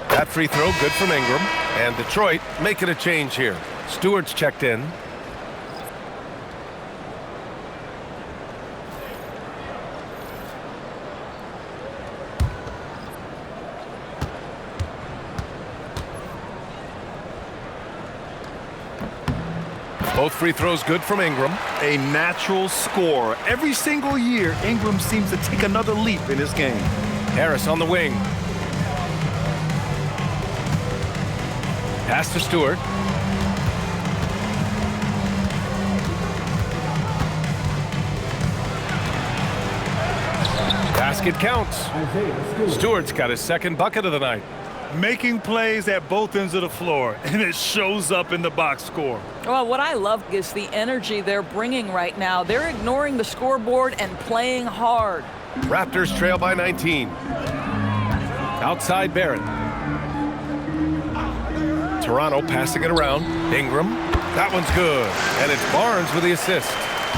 That free throw good from Ingram. And Detroit making a change here. Stewart's checked in. Both free throws good from Ingram. A natural scorer. Every single year, Ingram seems to take another leap in his game. Harris on the wing. Pass to Stewart. Basket counts. Stewart's got his second bucket of the night. Making plays at both ends of the floor, and it shows up in the box score. Well, what I love is the energy they're bringing right now. They're ignoring the scoreboard and playing hard. Raptors trail by 19. Outside Barrett. Toronto passing it around. Ingram. That one's good. And it's Barnes with the assist.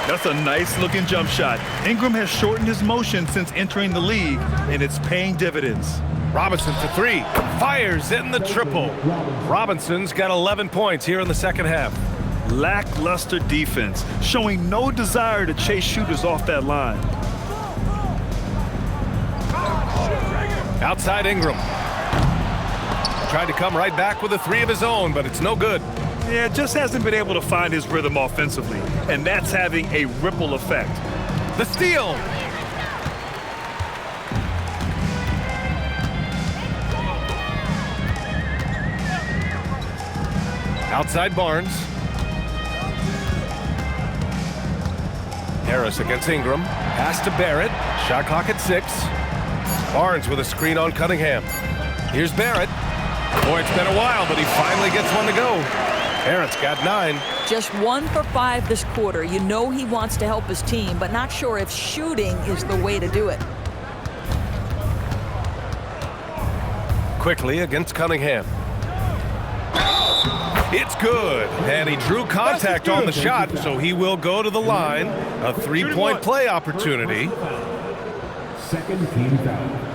That's a nice-looking jump shot. Ingram has shortened his motion since entering the league, and it's paying dividends. Robinson for three. Fires in the triple. Robinson's got 11 points here in the second half. Lackluster defense, showing no desire to chase shooters off that line. Outside Ingram. Tried to come right back with a three of his own, but it's no good. Yeah, just hasn't been able to find his rhythm offensively, and that's having a ripple effect. The steal. Outside Barnes. Harris against Ingram. Pass to Barrett. Shot clock at 6. Barnes with a screen on Cunningham. Here's Barrett. Boy, it's been a while, but he finally gets one to go. Barrett's got 9. Just 1 for 5 this quarter. You know he wants to help his team, but not sure if shooting is the way to do it. Quickly against Cunningham. It's good. And he drew contact on the shot, so he will go to the line. A 3-point play opportunity. Second team foul.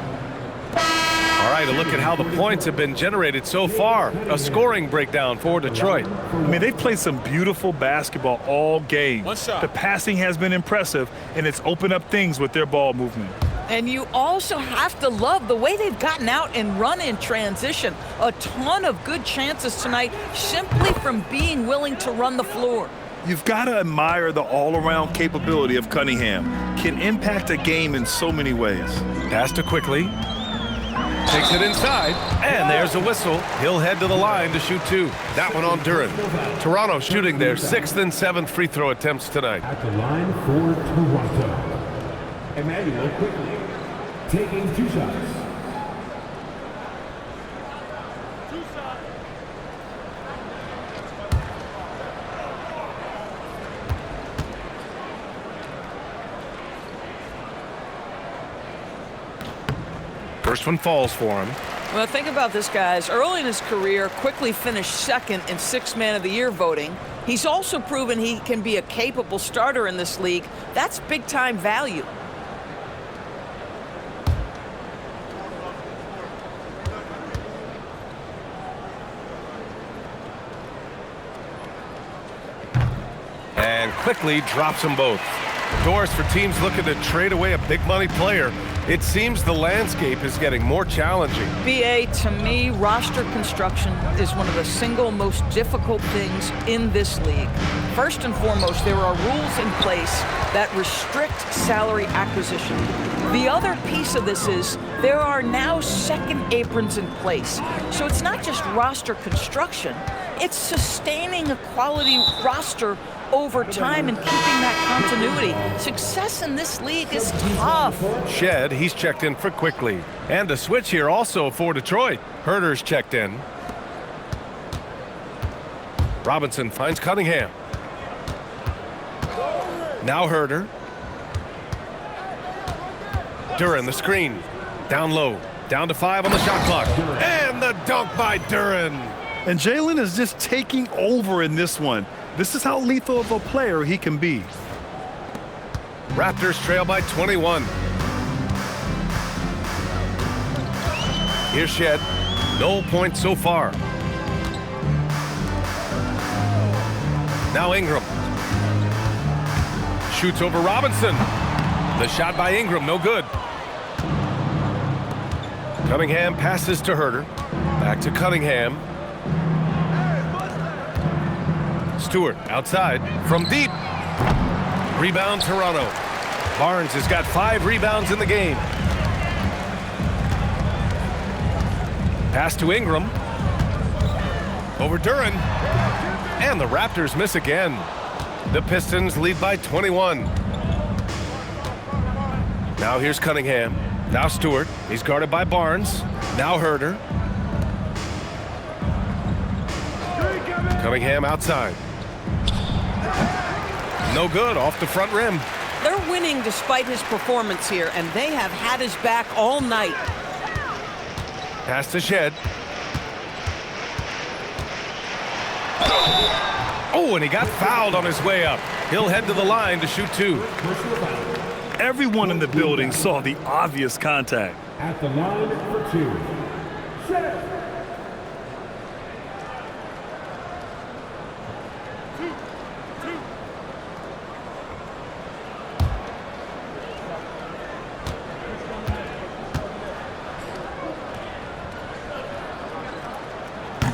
All right, a look at how the points have been generated so far. A scoring breakdown for Detroit. I mean, they've played some beautiful basketball all game. The passing has been impressive, and it's opened up things with their ball movement. And you also have to love the way they've gotten out and run in transition. A ton of good chances tonight simply from being willing to run the floor. You've got to admire the all-around capability of Cunningham. Can impact a game in so many ways. Pass to Quickly. Takes it inside, and there's a whistle. He'll head to the line to shoot 2. That one on Duren. Toronto shooting their 6th and 7th free throw attempts tonight. At the line for Toronto, Emmanuel Quickly, taking 2 shots. First one falls for him. Well, think about this, guys. Early in his career, Quickly finished 2nd in 6th Man of the Year voting. He's also proven he can be a capable starter in this league. That's big-time value. And Quickly drops them both. Doors for teams looking to trade away a big-money player. It seems the landscape is getting more challenging. BA, to me, roster construction is one of the single most difficult things in this league. First and foremost, there are rules in place that restrict salary acquisition. The other piece of this is there are now second aprons in place. So it's not just roster construction, it's sustaining a quality roster over time and keeping that continuity. Success in this league is tough. Shed, he's checked in for Quickly. And a switch here also for Detroit. Herder's checked in. Robinson finds Cunningham. Now Herder. Duren, the screen. Down low. Down to 5 on the shot clock. And the dunk by Duren. And Jalen is just taking over in this one. This is how lethal of a player he can be. Raptors trail by 21. Here's Shed. No points so far. Now Ingram. Shoots over Robinson. The shot by Ingram, no good. Cunningham passes to Herder. Back to Cunningham. Stewart outside from deep. Rebound Toronto. Barnes has got 5 rebounds in the game. Pass to Ingram. Over Duren. And the Raptors miss again. The Pistons lead by 21. Now here's Cunningham. Now Stewart. He's guarded by Barnes. Now Herder. Cunningham outside. No good, off the front rim. They're winning despite his performance here, and they have had his back all night. Pass to Shed. Oh, and he got fouled on his way up. He'll head to the line to shoot 2. Everyone in the building saw the obvious contact. At the line for 2. Set.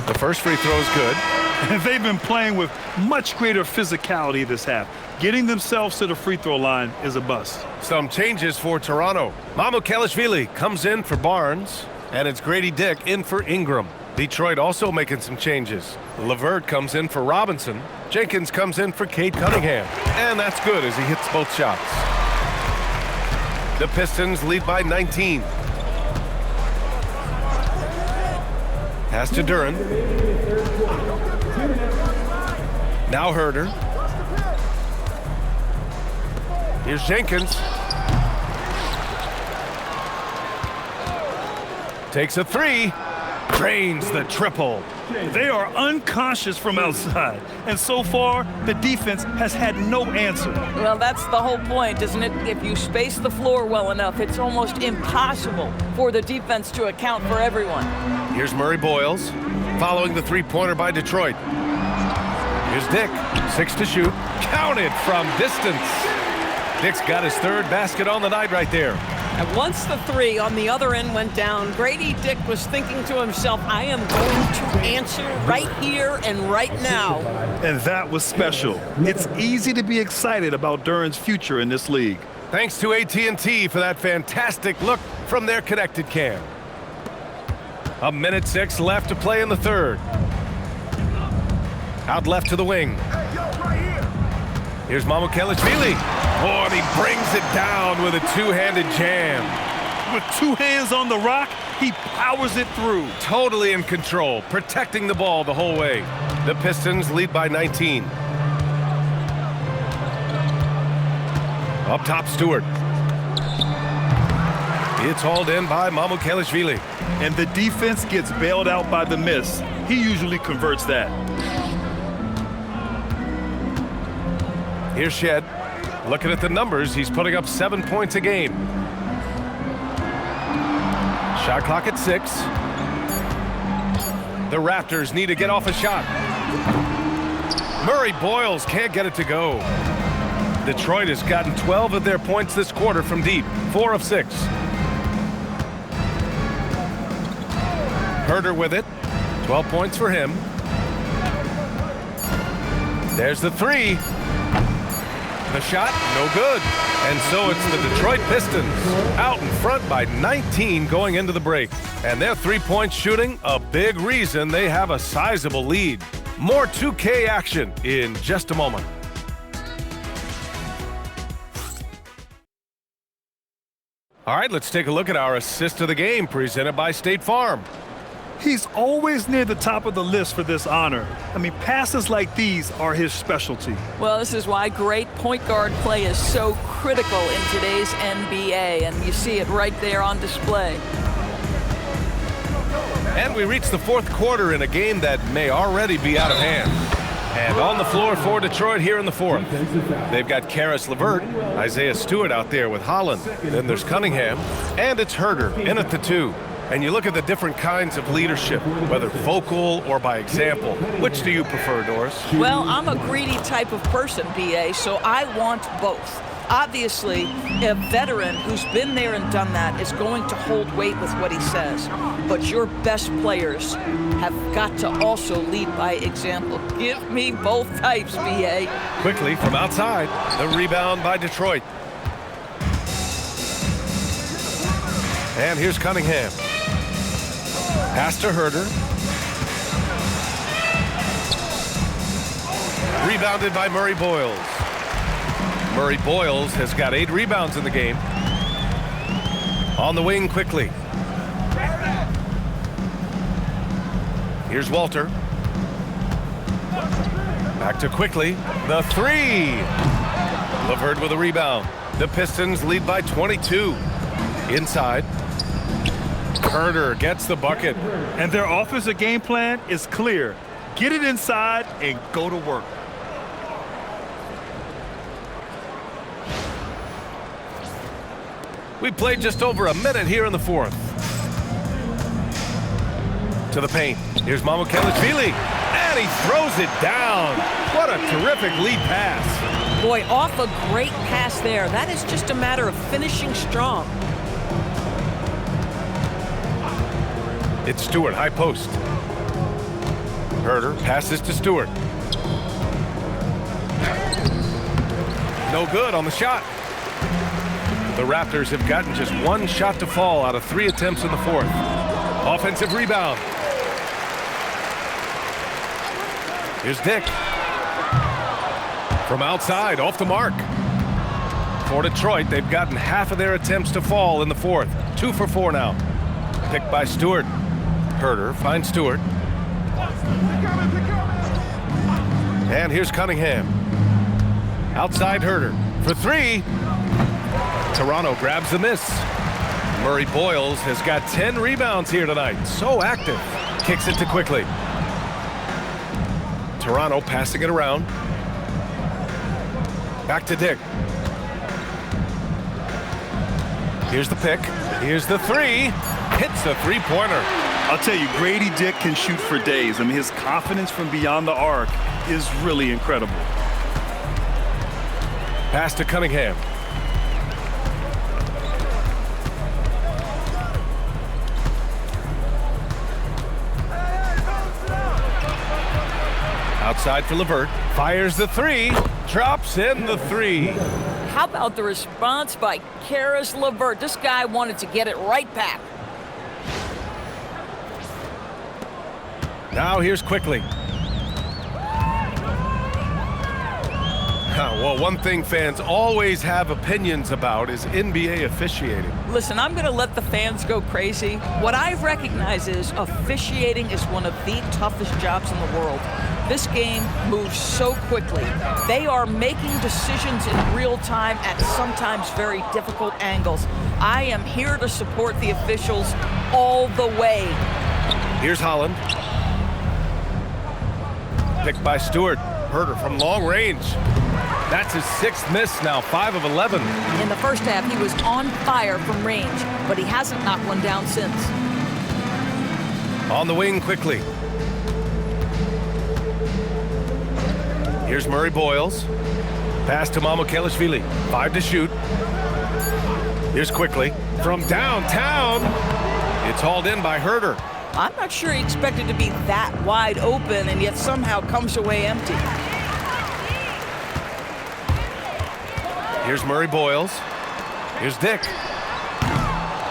The first free throw is good. And they've been playing with much greater physicality this half. Getting themselves to the free throw line is a bust. Some changes for Toronto. Mamukelashvili comes in for Barnes, and it's Grady Dick in for Ingram. Detroit also making some changes. LeVert comes in for Robinson. Jenkins comes in for Cade Cunningham. And that's good as he hits both shots. The Pistons lead by 19. Pass to Duren. Now Herder. Here's Jenkins. Takes a 3. Drains the triple. They are unconscious from outside, and so far, the defense has had no answer. Well, that's the whole point, isn't it? If you space the floor well enough, it's almost impossible for the defense to account for everyone. Here's Murray Boyles, following the three-pointer by Detroit. Here's Dick, 6 to shoot. Counted from distance. Dick's got his 3rd basket on the night right there. And once the 3 on the other end went down, Grady Dick was thinking to himself, I am going to answer right here and right now. And that was special. It's easy to be excited about Duren's future in this league. Thanks to AT&T for that fantastic look from their connected cam. 1:06 left to play in the 3rd. Out left to the wing. Here's Mamukelashvili. Oh, and he brings it down with a 2-handed jam. With 2 hands on the rock, he powers it through. Totally in control, protecting the ball the whole way. The Pistons lead by 19. Up top, Stewart. It's hauled in by Mamukelashvili. And the defense gets bailed out by the miss. He usually converts that. Here's Shed. Looking at the numbers, he's putting up 7 points a game. Shot clock at 6. The Raptors need to get off a shot. Murray Boyles can't get it to go. Detroit has gotten 12 of their points this quarter from deep, 4 of 6. Herder with it, 12 points for him. There's the 3. The shot, no good. And so it's the Detroit Pistons out in front by 19 going into the break. And their 3-point shooting, a big reason they have a sizable lead. More 2K action in just a moment. All right, let's take a look at our assist of the game presented by State Farm. He's always near the top of the list for this honor. I mean, passes like these are his specialty. Well, this is why great point guard play is so critical in today's NBA, and you see it right there on display. And we reach the 4th quarter in a game that may already be out of hand. And on the floor for Detroit here in the 4th. They've got Karis LeVert, Isaiah Stewart out there with Holland. Then there's Cunningham, and it's Herder in at the 2. And you look at the different kinds of leadership, whether vocal or by example. Which do you prefer, Doris? Well, I'm a greedy type of person, BA, so I want both. Obviously, a veteran who's been there and done that is going to hold weight with what he says. But your best players have got to also lead by example. Give me both types, BA. Quickly from outside, the rebound by Detroit. And here's Cunningham. Pass to Herder. Rebounded by Murray Boyles. Murray Boyles has got 8 rebounds in the game. On the wing quickly. Here's Walter. Back to quickly. The 3. LeVert with a rebound. The Pistons lead by 22. Inside. Herder gets the bucket. And their offensive game plan is clear. Get it inside and go to work. We played just over a minute here in the fourth. To the paint. Here's Mamukelashvili. And he throws it down. What a terrific lead pass. Boy, off a great pass there. That is just a matter of finishing strong. It's Stewart, high post. Herder passes to Stewart. No good on the shot. The Raptors have gotten just 1 shot to fall out of 3 attempts in the fourth. Offensive rebound. Here's Dick. From outside, off the mark. For Detroit, they've gotten half of their attempts to fall in the fourth. 2 for 4 now. Picked by Stewart. Herder finds Stewart. And here's Cunningham. Outside Herder for 3. Toronto grabs the miss. Murray Boyles has got 10 rebounds here tonight. So active. Kicks it to quickly. Toronto passing it around. Back to Dick. Here's the pick. Here's the 3. Hits the 3-pointer. I'll tell you, Grady Dick can shoot for days. I mean, his confidence from beyond the arc is really incredible. Pass to Cunningham. Outside for LeVert. Fires the 3. Drops in the 3. How about the response by Caris LeVert? This guy wanted to get it right back. Now here's quickly. Well, one thing fans always have opinions about is NBA officiating. Listen, I'm going to let the fans go crazy. What I recognize is officiating is one of the toughest jobs in the world. This game moves so quickly. They are making decisions in real time at sometimes very difficult angles. I am here to support the officials all the way. Here's Holland. Picked by Stewart. Herder from long range. That's his 6th miss now, 5 of 11. In the first half, he was on fire from range, but he hasn't knocked one down since. On the wing quickly. Here's Murray Boyles. Pass to Mamukelashvili. 5 to shoot. Here's quickly. From downtown, it's hauled in by Herder. I'm not sure he expected to be that wide open and yet somehow comes away empty. Here's Murray Boyles. Here's Dick.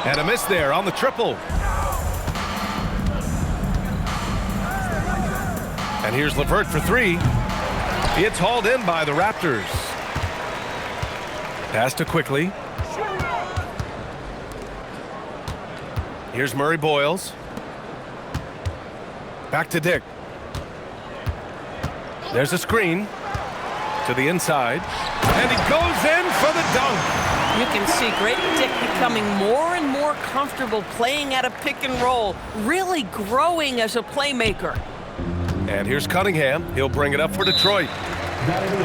And a miss there on the triple. And here's LeVert for 3. It's hauled in by the Raptors. Pass to quickly. Here's Murray Boyles. Back to Dick. There's a screen to the inside. And he goes in for the dunk. You can see Grady Dick becoming more and more comfortable playing at a pick and roll, really growing as a playmaker. And here's Cunningham. He'll bring it up for Detroit.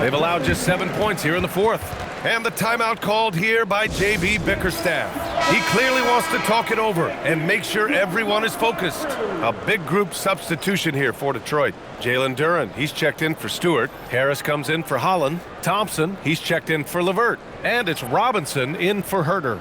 They've allowed just 7 points here in the fourth. And the timeout called here by J.B. Bickerstaff. He clearly wants to talk it over and make sure everyone is focused. A big group substitution here for Detroit. Jalen Duren, he's checked in for Stewart. Harris comes in for Holland. Thompson, he's checked in for LeVert. And it's Robinson in for Herter.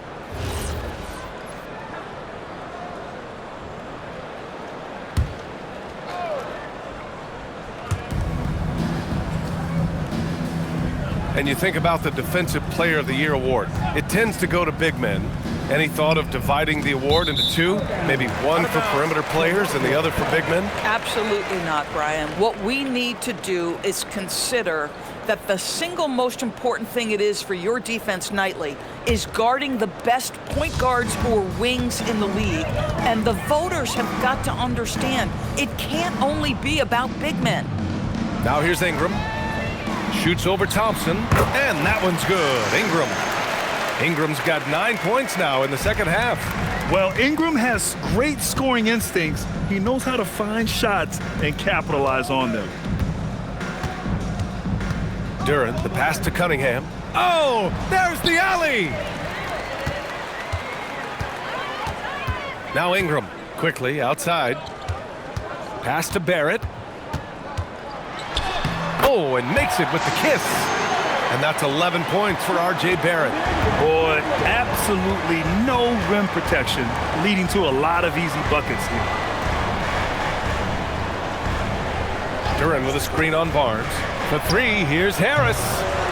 And you think about the Defensive Player of the Year award. It tends to go to big men. Any thought of dividing the award into two? Maybe one for perimeter players and the other for big men? Absolutely not, Brian. What we need to do is consider that the single most important thing it is for your defense nightly is guarding the best point guards or wings in the league. And the voters have got to understand it can't only be about big men. Now here's Ingram. Shoots over Thompson, and that one's good. Ingram's got 9 points now in the second half. Well, Ingram has great scoring instincts. He knows how to find shots and capitalize on them. Duren, the pass to Cunningham. Oh, there's the alley! Now Ingram, quickly outside. Pass to Barrett. Oh, and makes it with the kiss. And that's 11 points for RJ Barrett. Boy, absolutely no rim protection, leading to a lot of easy buckets here. Duren with a screen on Barnes. For three, here's Harris.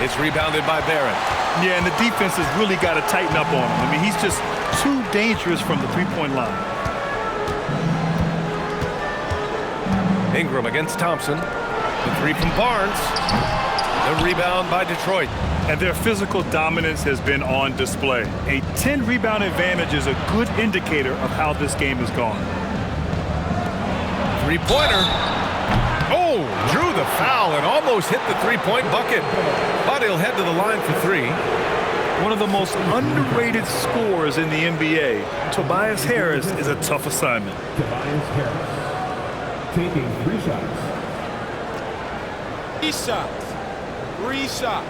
It's rebounded by Barrett. Yeah, and the defense has really got to tighten up on him. I mean, he's just too dangerous from the three-point line. Ingram against Thompson. The three from Barnes. The rebound by Detroit. And their physical dominance has been on display. A 10-rebound advantage is a good indicator of how this game has gone. Three-pointer. Oh, drew the foul and almost hit the three-point bucket. But he'll head to the line for three. One of the most underrated scorers in the NBA, Tobias Harris, is a tough assignment. Tobias Harris taking 3 shots. 3 shots. 3 shots.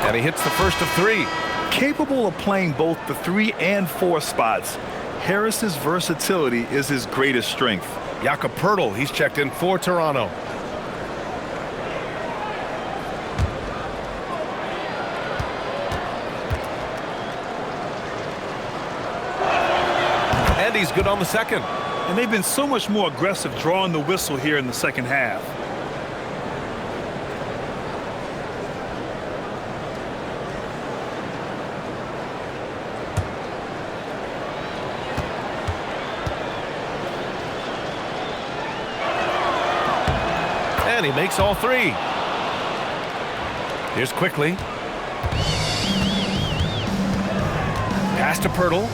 And he hits the first of 3. Capable of playing both the 3 and 4 spots, Harris's versatility is his greatest strength. Jakob Poeltl, he's checked in for Toronto. And he's good on the second. And they've been so much more aggressive drawing the whistle here in the second half. And he makes all 3. Here's quickly. Pass to Poeltl.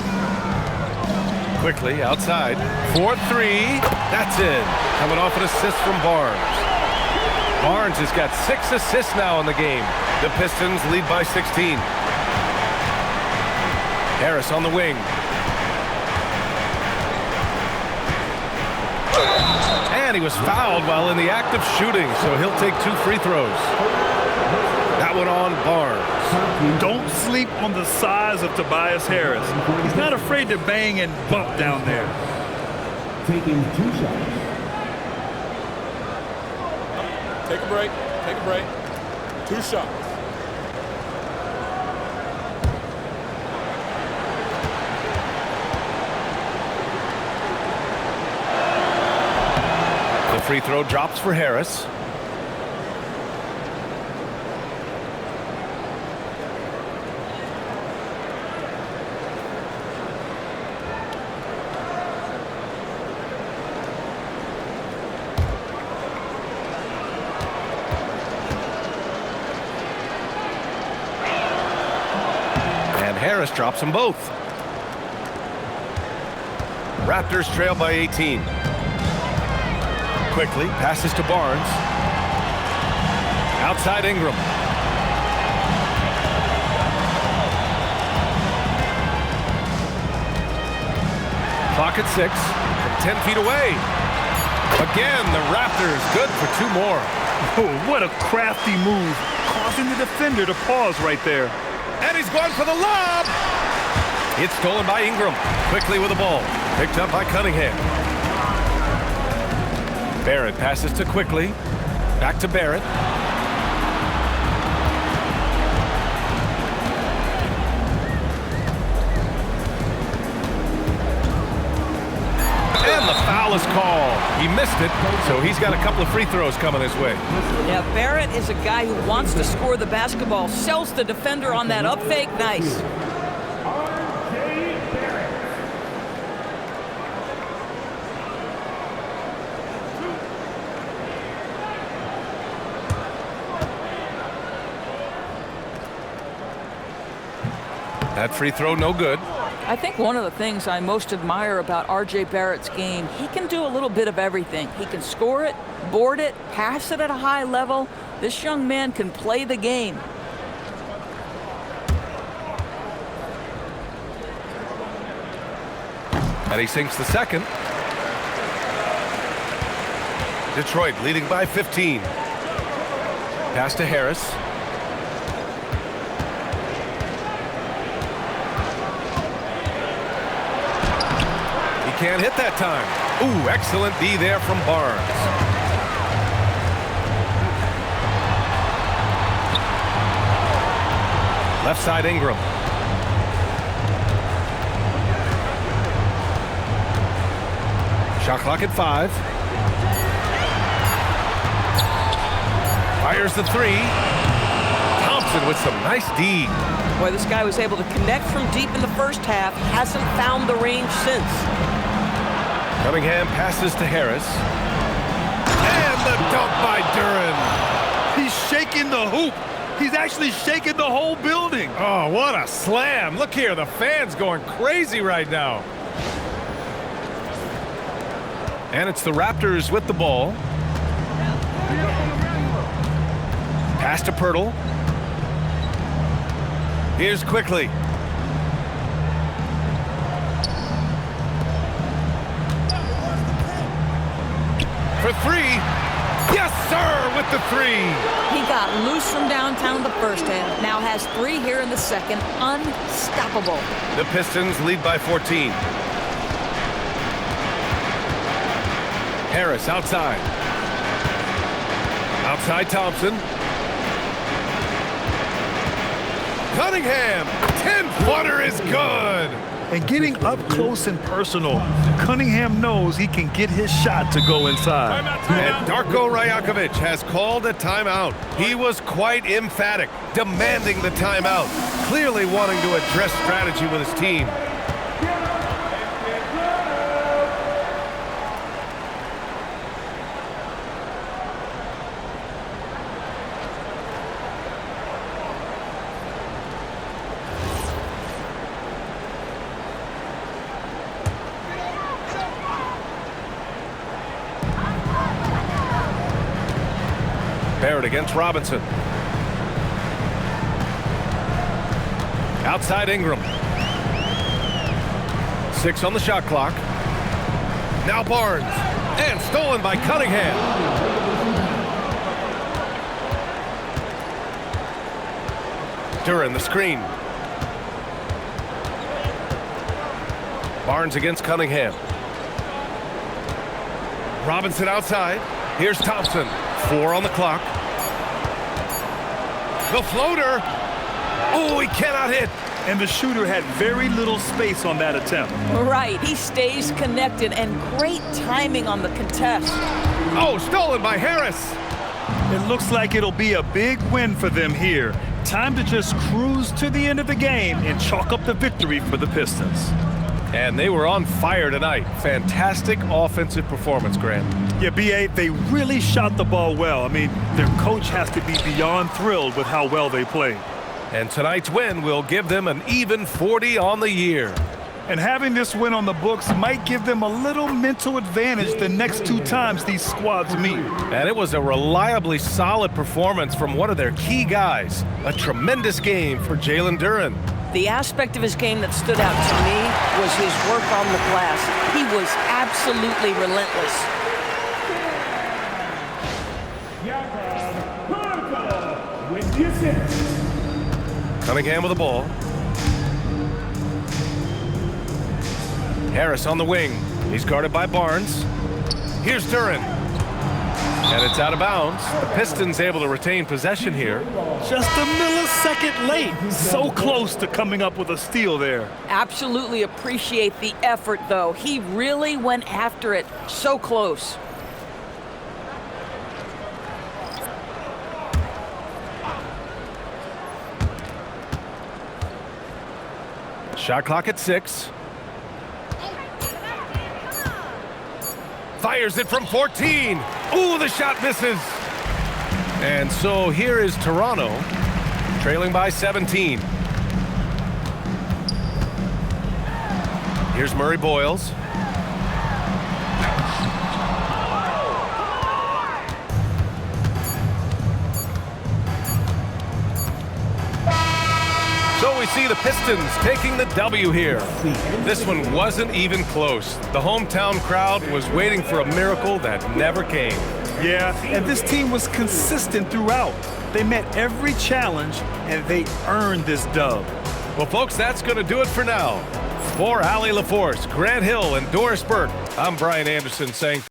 Quickly outside. 4-3. That's in. Coming off an assist from Barnes. Barnes has got 6 assists now in the game. The Pistons lead by 16. Harris on the wing. And he was fouled while in the act of shooting, so he'll take 2 free throws. That one on Barnes. Don't sleep on the size of Tobias Harris. He's not afraid to bang and bump down there. Taking 2 shots. Take a break. Take a break. 2 shots. The free throw drops for Harris. Harris drops them both. Raptors trail by 18. Quickly passes to Barnes. Outside Ingram. Clock clock at 6 from 10 feet away. Again, the Raptors good for 2 more. Oh, what a crafty move, causing the defender to pause right there. And he's going for the lob. It's stolen by Ingram. Quickly with the ball. Picked up by Cunningham. Barrett passes to Quickly. Back to Barrett. And the foul is called. He missed it, so he's got a couple of free throws coming his way. Yeah, Barrett is a guy who wants to score the basketball. Sells the defender on that up fake. Nice. RJ Barrett. That free throw no good. I think one of the things I most admire about RJ Barrett's game, he can do a little bit of everything. He can score it, board it, pass it at a high level. This young man can play the game. And he sinks the second. Detroit leading by 15. Pass to Harris. Can't hit that time. Ooh, excellent D there from Barnes. Left side Ingram. Shot clock at 5. Fires the 3. Thompson with some nice D. Boy, this guy was able to connect from deep in the first half. Hasn't found the range since. Cunningham passes to Harris. And the dunk by Duren. He's shaking the hoop. He's actually shaking the whole building. Oh, what a slam. Look here, the fans going crazy right now. And it's the Raptors with the ball. Pass to Pirtle. Here's Quickly. For 3. Yes, sir, with the 3. He got loose from downtown the first half. Now has 3 here in the second. Unstoppable. The Pistons lead by 14. Harris outside. Outside Thompson. Cunningham. 10-footer is good. And getting up close and personal, Cunningham knows he can get his shot to go inside. And Darko Rajakovic has called a timeout. He was quite emphatic, demanding the timeout, clearly wanting to address strategy with his team. Barrett against Robinson. Outside Ingram. 6 on the shot clock. Now Barnes. And stolen by Cunningham. Duren the screen. Barnes against Cunningham. Robinson outside. Here's Thompson. 4 on the clock. The floater. Oh, he cannot hit. And the shooter had very little space on that attempt. Right, he stays connected, and great timing on the contest. Oh, stolen by Harris. It looks like it'll be a big win for them here. Time to just cruise to the end of the game and chalk up the victory for the Pistons. And they were on fire tonight. Fantastic offensive performance, Grant. Yeah, B.A., they really shot the ball well. I mean, their coach has to be beyond thrilled with how well they played. And tonight's win will give them an even 40 on the year. And having this win on the books might give them a little mental advantage the next 2 times these squads meet. And it was a reliably solid performance from one of their key guys. A tremendous game for Jalen Duren. The aspect of his game that stood out to me was his work on the glass. He was absolutely relentless. Cunningham with the ball. Harris on the wing. He's guarded by Barnes. Here's Duren. And it's out of bounds. The Pistons able to retain possession here. Just a millisecond late. So close to coming up with a steal there. Absolutely appreciate the effort, though. He really went after it. So close. Shot clock at 6. Fires it from 14. Ooh, the shot misses. And so here is Toronto, trailing by 17. Here's Murray Boyles. So we see the Pistons taking the W here. This one wasn't even close. The hometown crowd was waiting for a miracle that never came. Yeah, and this team was consistent throughout. They met every challenge, and they earned this dub. Well, folks, that's going to do it for now. For Allie LaForce, Grant Hill, and Doris Burke, I'm Brian Anderson saying